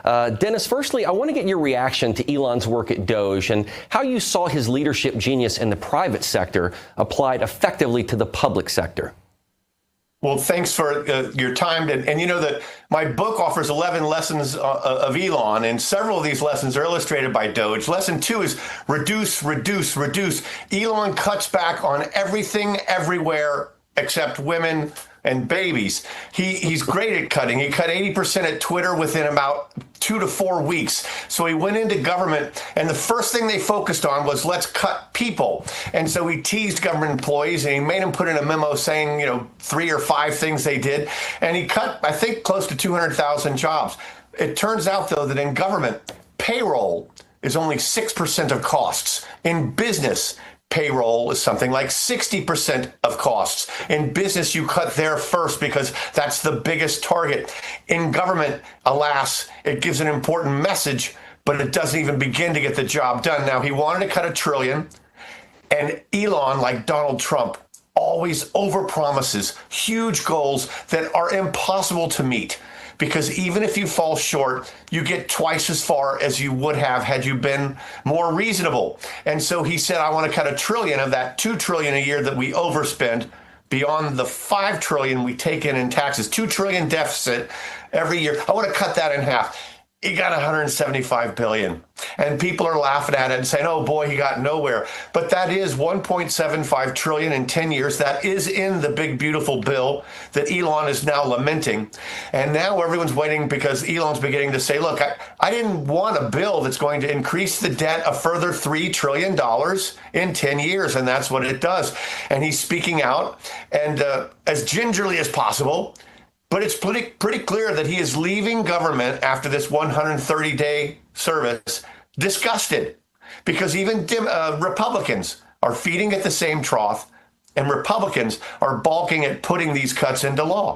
Dennis, firstly, I want to get your reaction to Elon's work at Doge and how you saw his leadership genius in the private sector applied effectively to the public sector. Well, thanks for your time. And you know that my book offers 11 lessons of Elon, and several of these lessons are illustrated by Doge. Lesson 2 is reduce, reduce, reduce. Elon cuts back on everything, everywhere, except women and babies. He's great at cutting. He cut 80% at Twitter within about 2 to 4 weeks. So he went into government, and the first thing they focused on was let's cut people. And so he teased government employees, and he made them put in a memo saying, 3 or 5 things they did. And he cut, I think, close to 200,000 jobs. It turns out, though, that in government, payroll is only 6% of costs. In business, payroll is something like 60% of costs. In business, you cut there first because that's the biggest target. In government, alas, it gives an important message, but it doesn't even begin to get the job done. Now, he wanted to cut $1 trillion, and Elon, like Donald Trump, always overpromises huge goals that are impossible to meet. Because even if you fall short, you get twice as far as you would have had you been more reasonable. And so he said, I want to cut $1 trillion of that $2 trillion a year that we overspend beyond the $5 trillion we take in taxes. $2 trillion deficit every year. I want to cut that in half. He got $175 billion. And people are laughing at it and saying, oh boy, he got nowhere. But that is $1.75 trillion in 10 years. That is in the big, beautiful bill that Elon is now lamenting. And now everyone's waiting because Elon's beginning to say, look, I didn't want a bill that's going to increase the debt a further $3 trillion in 10 years. And that's what it does. And he's speaking out, and as gingerly as possible. But it's pretty clear that he is leaving government after this 130-day service disgusted, because even Republicans are feeding at the same trough, and Republicans are balking at putting these cuts into law.